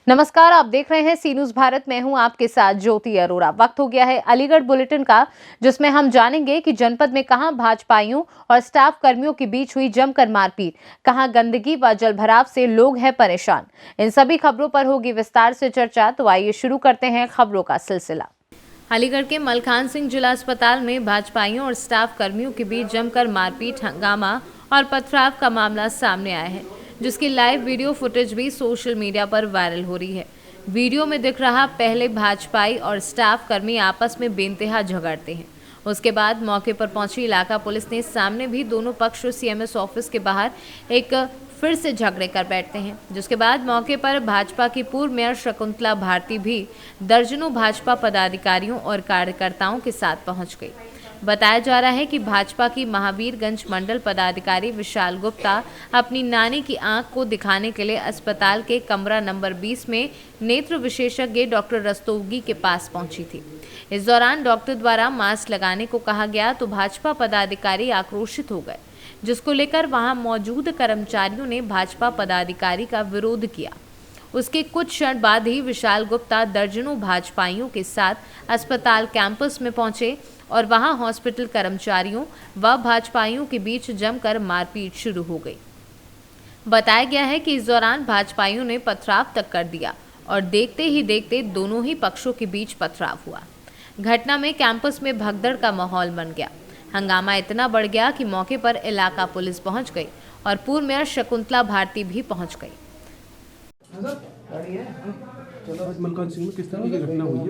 नमस्कार, आप देख रहे हैं सी न्यूज भारत। मैं हूं आपके साथ ज्योति अरोड़ा। वक्त हो गया है अलीगढ़ बुलेटिन का, जिसमें हम जानेंगे कि जनपद में कहां भाजपाइयों और स्टाफ कर्मियों के बीच हुई जमकर मारपीट, कहां गंदगी व जलभराव से लोग हैं परेशान। इन सभी खबरों पर होगी विस्तार से चर्चा। तो आइए शुरू करते हैं खबरों का सिलसिला। अलीगढ़ के मलखान सिंह जिला अस्पताल में भाजपाइयों और स्टाफ कर्मियों के बीच जमकर मारपीट, हंगामा और पथराव का मामला सामने आया है, जिसकी लाइव वीडियो फुटेज भी सोशल मीडिया पर वायरल हो रही है। वीडियो में दिख रहा पहले भाजपाई और स्टाफ कर्मी आपस में बेइंतहा झगड़ते हैं। उसके बाद मौके पर पहुंची इलाका पुलिस ने सामने भी दोनों पक्ष सीएमएस ऑफिस के बाहर एक फिर से झगड़े कर बैठते हैं, जिसके बाद मौके पर भाजपा की पूर्व मेयर शकुंतला भारती भी दर्जनों भाजपा पदाधिकारियों और कार्यकर्ताओं के साथ पहुंच गई। बताया जा रहा है कि भाजपा की महावीरगंज मंडल पदाधिकारी विशाल गुप्ता अपनी नानी की आंख को दिखाने के लिए अस्पताल के कमरा नंबर 20 में नेत्र विशेषज्ञ डॉक्टर रस्तोगी के पास पहुंची थी। इस दौरान डॉक्टर द्वारा मास्क लगाने को कहा गया तो भाजपा पदाधिकारी आक्रोशित हो गए, जिसको लेकर वहां मौजूद कर्मचारियों ने भाजपा पदाधिकारी का विरोध किया। उसके कुछ क्षण बाद ही विशाल गुप्ता दर्जनों भाजपाइयों के साथ अस्पताल कैंपस में पहुंचे और वहां हॉस्पिटल कर्मचारियों व भाजपाइयों के बीच जमकर मारपीट शुरू हो गई। बताया गया है कि इस दौरान भाजपाइयों ने पथराव तक कर दिया और देखते ही देखते दोनों ही पक्षों के बीच पथराव हुआ। घटना में कैंपस में भगदड़ का माहौल बन गया। हंगामा इतना बढ़ गया कि मौके पर इलाका पुलिस पहुंच गई और पूर्व मेयर शकुंतला भारती भी पहुंच गई। मलखान सिंह में किस तरह की घटना हुई है?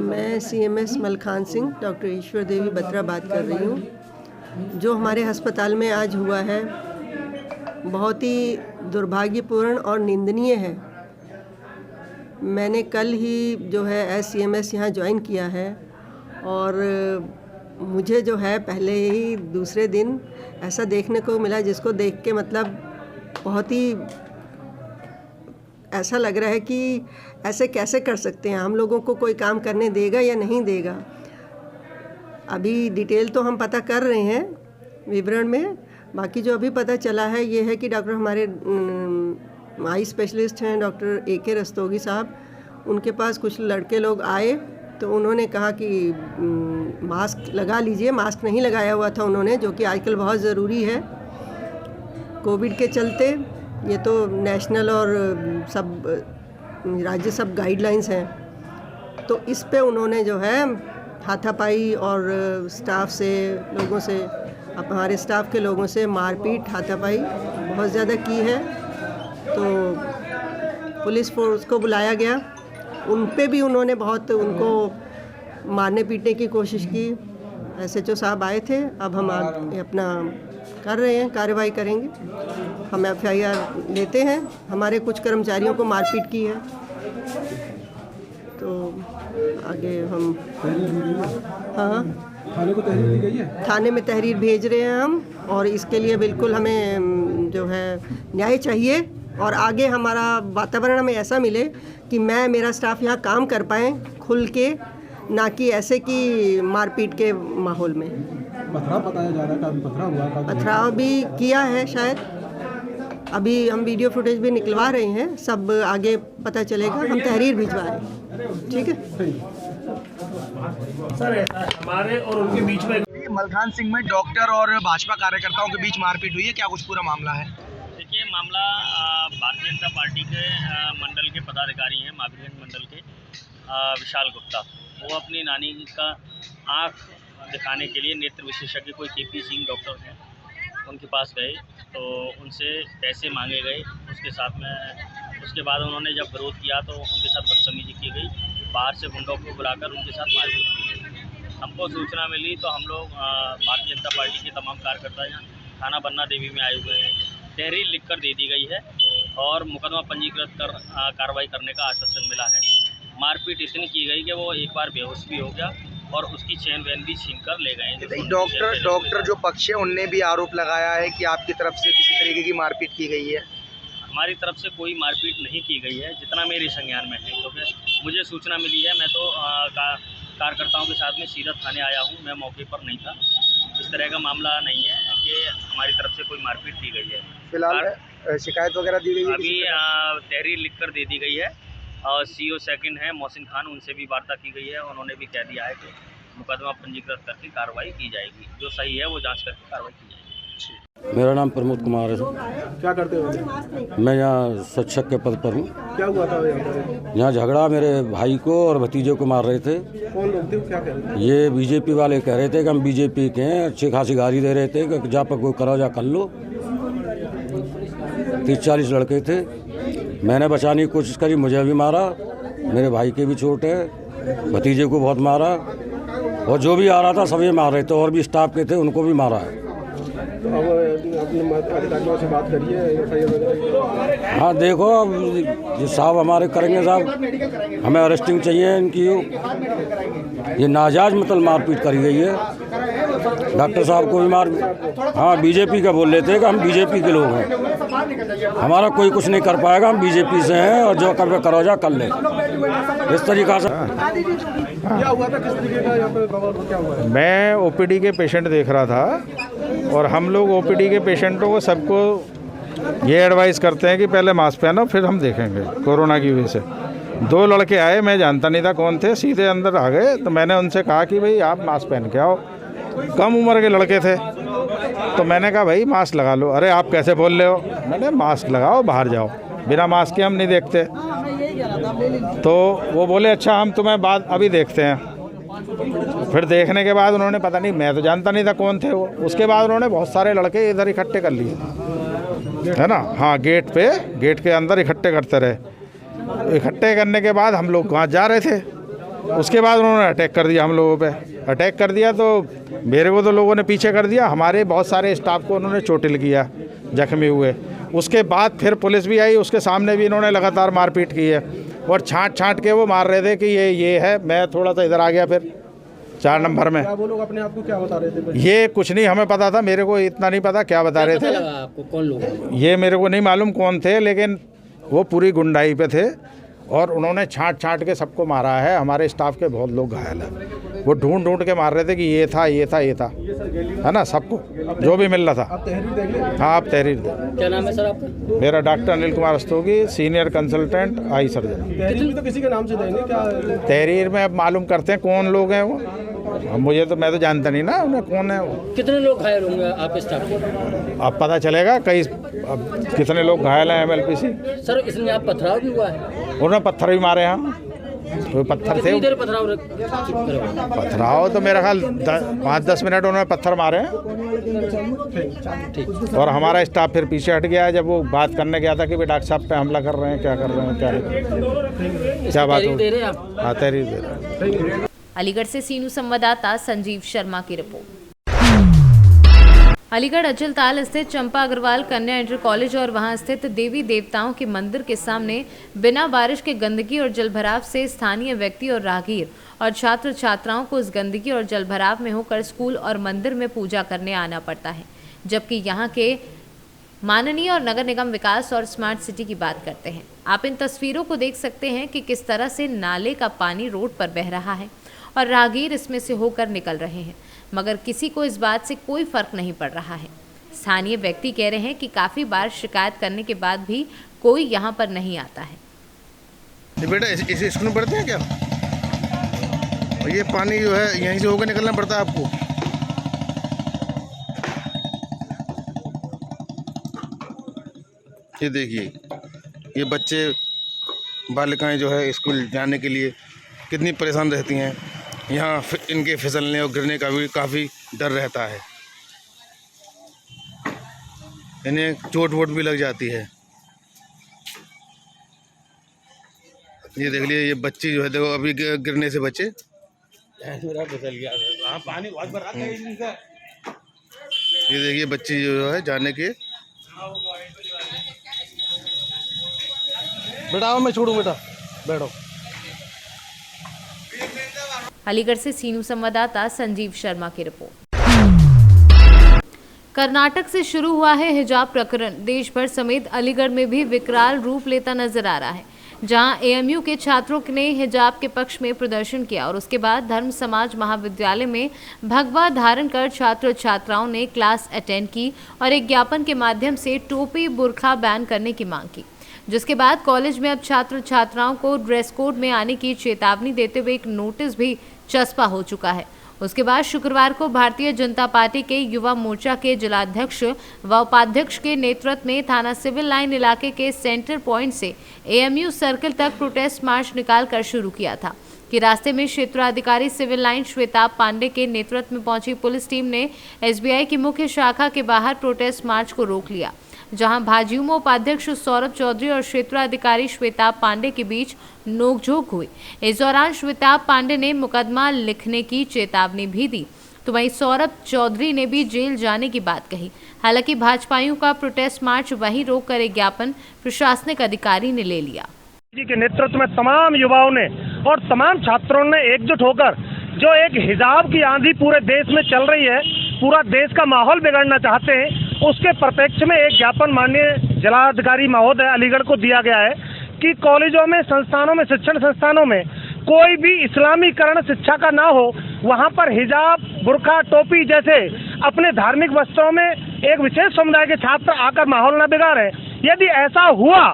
मैं सीएमएस मलखान सिंह डॉक्टर ईश्वर देवी बत्रा बात कर रही हूँ। जो हमारे अस्पताल में आज हुआ है बहुत ही दुर्भाग्यपूर्ण और निंदनीय है। मैंने कल ही जो है एस सीएमएस यहाँ ज्वाइन किया है और मुझे जो है पहले ही दूसरे दिन ऐसा देखने को मिला जिसको देख के मतलब बहुत ही ऐसा लग रहा है कि ऐसे कैसे कर सकते हैं, हम लोगों को कोई काम करने देगा या नहीं देगा। अभी डिटेल तो हम पता कर रहे हैं विवरण में। बाकी जो अभी पता चला है ये है कि डॉक्टर हमारे आई स्पेशलिस्ट हैं डॉक्टर AK रस्तोगी साहब, उनके पास कुछ लड़के लोग आए तो उन्होंने कहा कि मास्क लगा लीजिए। मास्क नहीं लगाया हुआ था उन्होंने, जो कि आजकल बहुत ज़रूरी है कोविड के चलते। ये तो नेशनल और सब राज्य सब गाइडलाइंस हैं। तो इस पे उन्होंने जो है हाथापाई और स्टाफ से लोगों से हमारे स्टाफ के लोगों से मारपीट हाथापाई बहुत ज़्यादा की है। तो पुलिस फोर्स को बुलाया गया, उन पे भी उन्होंने बहुत उनको मारने पीटने की कोशिश की। SHO साहब आए थे। अब हम अपना कर रहे हैं, कार्रवाई करेंगे। हम FIR लेते हैं। हमारे कुछ कर्मचारियों को मारपीट की है तो आगे हम हाँ थाने को तहरीर दी गई है? थाने में तहरीर भेज रहे हैं हम, और इसके लिए बिल्कुल हमें जो है न्याय चाहिए और आगे हमारा वातावरण हमें ऐसा मिले कि मैं मेरा स्टाफ यहाँ काम कर पाएँ खुल के, ना कि ऐसे कि मारपीट के माहौल में। पथराव बताया जा रहा है, काफी पथराव हुआ। पथराव भी किया है शायद। अभी हम वीडियो फुटेज भी निकलवा रहे हैं, सब आगे पता चलेगा। हम तहरीर भिजवा रहे हैं, ठीक है। सर हमारे और उनके बीच में मलखान सिंह में डॉक्टर और भाजपा कार्यकर्ताओं के बीच मारपीट हुई है, क्या कुछ पूरा मामला है? देखिए, मामला भारतीय जनता पार्टी के मंडल के पदाधिकारी हैं, महावीरगंज मंडल के विशाल गुप्ता। वो अपनी नानी का आँख दिखाने के लिए नेत्र विशेषज्ञ कोई KP सिंह डॉक्टर हैं, उनके पास गए तो उनसे पैसे मांगे गए। उसके बाद उन्होंने जब विरोध किया तो उनके साथ बदतमीजी की गई। बाहर से गुंडों को बुलाकर उनके साथ मारपीट की गई। हमको सूचना मिली तो हम लोग भारतीय जनता पार्टी के तमाम कार्यकर्ता यहाँ थाना बन्ना देवी में आए हुए हैं। तहरीर लिखकर दे दी गई है और मुकदमा पंजीकृत कर कार्रवाई करने का आश्वासन मिला है। मारपीट इतनी की गई कि वो एक बार बेहोश भी हो गया और उसकी चेन वैन भी छीन कर ले गए। डॉक्टर जो पक्ष है उनने भी आरोप लगाया है कि आपकी तरफ से किसी तरीके की मारपीट की गई है। हमारी तरफ से कोई मारपीट नहीं की गई है, जितना मेरे संज्ञान में है। क्योंकि मुझे सूचना मिली है, मैं तो कार्यकर्ताओं के साथ में सीधा थाने आया हूँ, मैं मौके पर नहीं था। इस तरह का मामला नहीं है कि हमारी तरफ से कोई मारपीट की गई है। फिलहाल शिकायत वगैरह दी गई है? अभी तहरीर लिख कर दे दी गई है और CO सेकंड है मोहसिन खान, उनसे भी वार्ता की गई है। उन्होंने भी कह दिया है कि मुकदमा पंजीकृत करके कार्रवाई की जाएगी, जो सही है वो जांच करके कार्रवाई की जाएगी। मेरा नाम प्रमोद कुमार है। क्या करते हो? मैं यहाँ शिक्षक के पद पर हूँ। क्या हुआ था यहाँ पर? यहाँ झगड़ा मेरे भाई को और भतीजे को मार रहे थे। कौन लोग थे, क्या कह रहे थे? ये बीजेपी वाले कह रहे थे कि हम बीजेपी के हैं, अच्छी खासी गाली दे रहे थे कि जा पर कोई करो जा कर लो। 30-40 लड़के थे। मैंने बचाने की कोशिश करी, मुझे भी मारा, मेरे भाई के भी चोट है, भतीजे को बहुत मारा और जो भी आ रहा था सभी मार रहे थे और भी स्टाफ के थे उनको भी मारा है। तो अब अपने अधिकारियों से बात करिए, FIR वगैरह। हाँ देखो, अब जो साहब हमारे करेंगे साहब, हमें अरेस्टिंग चाहिए इनकी। ये नाजायज मतलब मारपीट करी गई है। डॉक्टर साहब को भी मार, हाँ बीजेपी का बोल लेते हैं कि हम बीजेपी के लोग हैं, हमारा कोई कुछ नहीं कर पाएगा, हम बीजेपी से हैं और जो करो जा कर ले, इस तरीक़ा से। क्या हुआ था, किस तरीके का यहाँ पे क्या हुआ है? मैं OPD के पेशेंट देख रहा था और हम लोग OPD के पेशेंटों को सबको ये एडवाइस करते हैं कि पहले मास्क पहनो फिर हम देखेंगे। कोरोना की वजह से 2 लड़के आए, मैं जानता नहीं था कौन थे, सीधे अंदर आ गए। तो मैंने उनसे कहा कि भाई आप मास्क पहन के आओ। कम उम्र के लड़के थे, तो मैंने कहा भाई मास्क लगा लो। अरे आप कैसे बोल रहे हो? मैंने मास्क लगाओ, बाहर जाओ, बिना मास्क के हम नहीं देखते। तो वो बोले अच्छा हम तुम्हें बाद अभी देखते हैं। फिर देखने के बाद उन्होंने, पता नहीं, मैं तो जानता नहीं था कौन थे वो। उसके बाद उन्होंने बहुत सारे लड़के इधर इकट्ठे कर लिए, है ना। हाँ, गेट के अंदर इकट्ठे करते रहे। इकट्ठे करने के बाद हम लोग वहाँ जा रहे थे, उसके बाद उन्होंने अटैक कर दिया हम लोगों पे। अटैक कर दिया तो मेरे को तो लोगों ने पीछे कर दिया, हमारे बहुत सारे स्टाफ को उन्होंने चोटिल किया, जख्मी हुए। उसके बाद फिर पुलिस भी आई, उसके सामने भी इन्होंने लगातार मारपीट की है और छांट के वो मार रहे थे कि ये है। मैं थोड़ा सा इधर आ गया फिर 4 नंबर में। वो लोग अपने आप को क्या बता रहे थे? ये कुछ नहीं हमें पता था, मेरे को इतना नहीं पता क्या बता रहे थे। आपको कौन लोग? ये मेरे को नहीं मालूम कौन थे, लेकिन वो पूरी गुंडाई पे थे और उन्होंने छांट के सबको मारा है। हमारे स्टाफ के बहुत लोग घायल हैं। वो ढूंढ के मार रहे थे कि ये था, है ना, सबको जो भी मिल रहा था। आप तहरीर देंगे? हाँ, आप तहरीर दें। क्या नाम है सर आपका? मेरा doctor Anil Kumar Rastogi, senior consultant eye surgeon. तहरीर भी तो किसी के नाम से देंगे क्या? तहरीर में अब मालूम करते हैं कौन लोग हैं वो। अब मैं तो जानता नहीं ना उन्हें कौन है वो। कितने लोग घायल होंगे आप स्टाफ के? अब पता चलेगा अब कितने लोग घायल हैं MLPC। सर इसमें आप पथराव भी हुआ है? उन्होंने पत्थर भी मारे हैं, तो पत्थर थे। कितनी देर पथराव पथराव तो मेरा ख्याल 5-10 मिनट उन्होंने पत्थर मारे हैं। और हमारा स्टाफ फिर पीछे हट गया जब वो बात करने गया था कि भाई डॉक्टर साहब पे हमला कर रहे हैं, क्या कर रहे हैं, क्या बात दे रहे हैं आप? हाँ, तहरीर दे रहे हैं। अलीगढ़ से सीनू संवाददाता संजीव शर्मा की रिपोर्ट। अलीगढ़ अचलताल स्थित चंपा अग्रवाल कन्या इंटर कॉलेज और वहां स्थित देवी देवताओं के मंदिर के सामने बिना बारिश के गंदगी और जलभराव से स्थानीय व्यक्ति और राहगीर और छात्र छात्राओं को इस गंदगी और जलभराव में होकर स्कूल और मंदिर में पूजा करने आना पड़ता है। जबकि यहाँ के माननीय और नगर निगम विकास और स्मार्ट सिटी की बात करते हैं। आप इन तस्वीरों को देख सकते हैं कि किस तरह से नाले का पानी रोड पर बह रहा है और राहगीर इसमें से होकर निकल रहे हैं, मगर किसी को इस बात से कोई फर्क नहीं पड़ रहा है। स्थानीय व्यक्ति कह रहे हैं कि काफी बार शिकायत करने के बाद भी कोई यहाँ पर नहीं आता है। बेटा इस स्कूल में पढ़ते हैं क्या? और ये पानी जो है यहीं से होकर निकलना पड़ता है आपको। ये देखिए, ये बच्चे बालिकाएं जो है स्कूल जाने के लिए कितनी परेशान रहती हैं। यहाँ इनके फिसलने और गिरने का भी काफ़ी डर रहता है, इन्हें चोट वोट भी लग जाती है। ये देख लिए, ये बच्ची जो है देखो अभी गिरने से बचे। ये देखिए बच्ची जो है जाने के। बेटा आओ, मैं छोड़ूं, बेटा बैठो। अलीगढ़ से सीनू संवाददाता संजीव शर्मा की रिपोर्ट। कर्नाटक से शुरू हुआ है हिजाब प्रकरण, देश भर समेत अलीगढ़ में भी विकराल रूप लेता नजर आ रहा है। जहां एएमयू के छात्रों ने हिजाब के पक्ष में प्रदर्शन किया और उसके बाद धर्म समाज महाविद्यालय में भगवा धारण कर छात्र छात्राओं ने क्लास अटेंड की और एक ज्ञापन के माध्यम से टोपी बुर्का बैन करने की मांग की, जिसके बाद कॉलेज में अब छात्र छात्राओं को ड्रेस कोड में आने की चेतावनी देते हुए एक नोटिस भी चस्पा हो चुका है। उसके बाद शुक्रवार को भारतीय जनता पार्टी के युवा मोर्चा के जिलाध्यक्ष व उपाध्यक्ष के नेतृत्व में थाना सिविल लाइन इलाके के सेंटर पॉइंट से एएमयू सर्कल तक प्रोटेस्ट मार्च निकालकर शुरू किया था कि रास्ते में क्षेत्राधिकारी सिविल लाइन श्वेता पांडे के नेतृत्व में पहुंची पुलिस टीम ने एसबीआई की मुख्य शाखा के बाहर प्रोटेस्ट मार्च को रोक लिया, जहां भाजयुमो उपाध्यक्ष सौरभ चौधरी और क्षेत्राधिकारी श्वेता पांडे के बीच नोकझोंक हुई। इस दौरान श्वेता पांडे ने मुकदमा लिखने की चेतावनी भी दी, तो वहीं सौरभ चौधरी ने भी जेल जाने की बात कही। हालांकि भाजपाइयों का प्रोटेस्ट मार्च वहीं रोककर एक ज्ञापन प्रशासनिक अधिकारी ने ले लिया। जी के नेतृत्व में तमाम युवाओं ने और तमाम छात्रों ने एकजुट होकर जो एक हिजाब की आंधी पूरे देश में चल रही है, पूरा देश का माहौल बिगाड़ना चाहते हैं, उसके प्रत्यक्ष में एक ज्ञापन माननीय जिलाधिकारी महोदय अलीगढ़ को दिया गया है कि कॉलेजों में, संस्थानों में, शिक्षण संस्थानों में कोई भी इस्लामीकरण शिक्षा का ना हो, वहाँ पर हिजाब, बुर्का, टोपी जैसे अपने धार्मिक वस्त्रों में एक विशेष समुदाय के छात्र आकर माहौल न बिगाड़ें। यदि ऐसा हुआ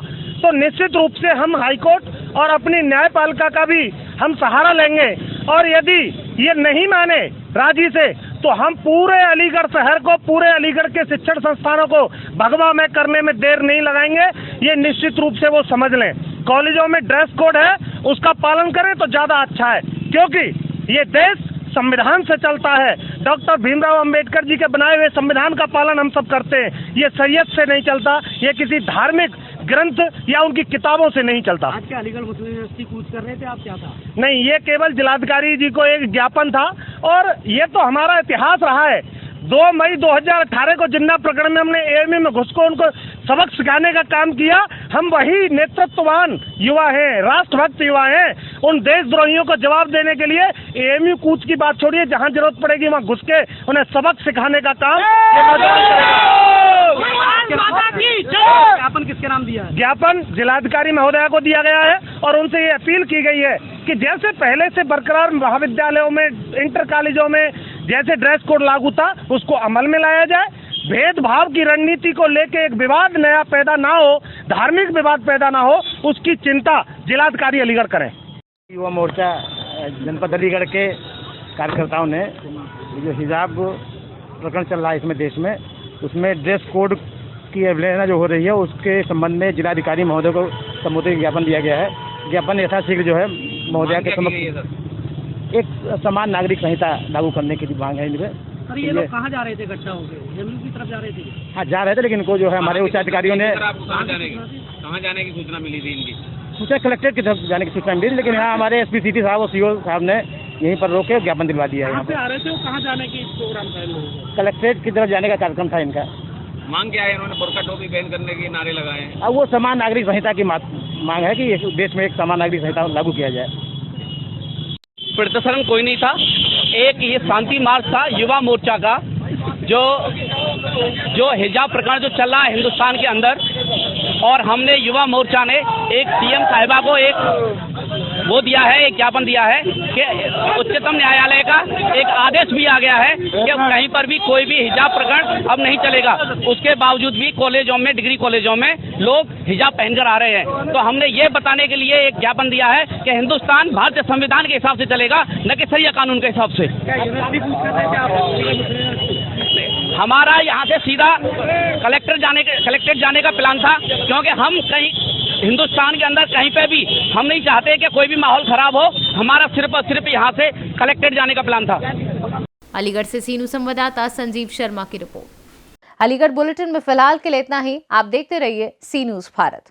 तो निश्चित रूप से हम हाईकोर्ट और अपनी न्यायपालिका का भी हम सहारा लेंगे, और यदि ये नहीं माने राजी से तो हम पूरे अलीगढ़ शहर को, पूरे अलीगढ़ के शिक्षण संस्थानों को भगवामय करने में देर नहीं लगाएंगे। ये निश्चित रूप से वो समझ लें। कॉलेजों में ड्रेस कोड है, उसका पालन करें तो ज्यादा अच्छा है, क्योंकि ये देश संविधान से चलता है। डॉक्टर भीमराव अंबेडकर जी के बनाए हुए संविधान का पालन हम सब करते हैं। ये शरीयत से नहीं चलता, ये किसी धार्मिक ग्रंथ या उनकी किताबों से नहीं चलता। आज के अलीगढ़ मुस्लिम यूनिवर्सिटी कूच कर रहे थे आप, क्या था? नहीं, ये केवल जिलाधिकारी जी को एक ज्ञापन था, और ये तो हमारा इतिहास रहा है। 2 मई 2018 को जिन्ना प्रकरण में हमने एएमयू में घुसकर उनको सबक सिखाने का काम किया। हम वही नेतृत्ववान युवा हैं, राष्ट्रभक्त युवा हैं। उन देशद्रोहियों को जवाब देने के लिए एएमयू कूच की बात छोड़िए, जहां जरूरत पड़ेगी वहां घुस के उन्हें सबक सिखाने का काम ये नौजवान करेगा। ज्ञापन किसके नाम दिया है? ज्ञापन जिलाधिकारी महोदया को दिया गया है, और उनसे ये अपील की गई है कि जैसे पहले से बरकरार महाविद्यालयों में, इंटर कॉलेजों में जैसे ड्रेस कोड लागू था, उसको अमल में लाया जाए। भेदभाव की रणनीति को लेके एक विवाद नया पैदा ना हो, धार्मिक विवाद पैदा ना हो, उसकी चिंता जिलाधिकारी अलीगढ़ करें। युवा मोर्चा जनपद अलीगढ़ के कार्यकर्ताओं ने जो हिजाब प्रकरण चल रहा है इसमें देश में, उसमें ड्रेस कोड की अवहेलना जो हो रही है, उसके संबंध में जिलाधिकारी महोदय को संबोधित ज्ञापन दिया गया है। ज्ञापन यथाशीघ्र जो है महोदय के समक्ष एक समान नागरिक संहिता लागू करने की मांग है इनमें। सर, ये लोग कहाँ जा रहे थे इकट्ठा होकर? एएमयू की तरफ जा रहे थे? हाँ, जा रहे थे, लेकिन इनको जो है हमारे उच्च अधिकारियों ने कहाँ जाने की सूचना मिली थी इनकी? सूचना कलेक्ट्रेट की तरफ जाने की सूचना मिली, लेकिन यहाँ हमारे एसपी सिटी साहब और सीओ साहब ने यहीं पर रोक के ज्ञापन दिलवा दिया है। कहाँ से आ रहे थे वो, कहाँ जाने की प्रोग्राम था? कलेक्ट्रेट की तरफ जाने का कार्यक्रम था इनका। मांग क्या है? इन्होंने बुर्का टोपी बैन करने के नारे लगाए हैं। अब वो समान नागरिक संहिता की मांग है कि देश में एक समान नागरिक संहिता लागू किया जाए। प्रदर्शन कोई नहीं था, एक ये शांति मार्च था युवा मोर्चा का, जो हिजाब प्रकरण जो चल रहा है हिंदुस्तान के अंदर, और हमने युवा मोर्चा ने एक सीएम साहिबा को एक वो दिया है, एक ज्ञापन दिया है कि उच्चतम न्यायालय का एक आदेश भी आ गया है कि कहीं पर भी कोई भी हिजाब प्रकरण अब नहीं चलेगा। उसके बावजूद भी कॉलेजों में, डिग्री कॉलेजों में लोग हिजाब पहनकर आ रहे हैं। तो हमने ये बताने के लिए एक ज्ञापन दिया है कि हिंदुस्तान भारतीय संविधान के हिसाब से चलेगा, न कि शरिया कानून के हिसाब से। हमारा यहाँ से सीधा कलेक्ट्रेट जाने का प्लान था, क्योंकि हम कहीं हिंदुस्तान के अंदर कहीं पे भी हम नहीं चाहते कि कोई भी माहौल खराब हो। हमारा सिर्फ और सिर्फ यहाँ से कलेक्ट्रेट जाने का प्लान था। अलीगढ़ से सीनू संवाददाता संजीव शर्मा की रिपोर्ट। अलीगढ़ बुलेटिन में फिलहाल के लिए इतना ही। आप देखते रहिए सी न्यूज़ भारत।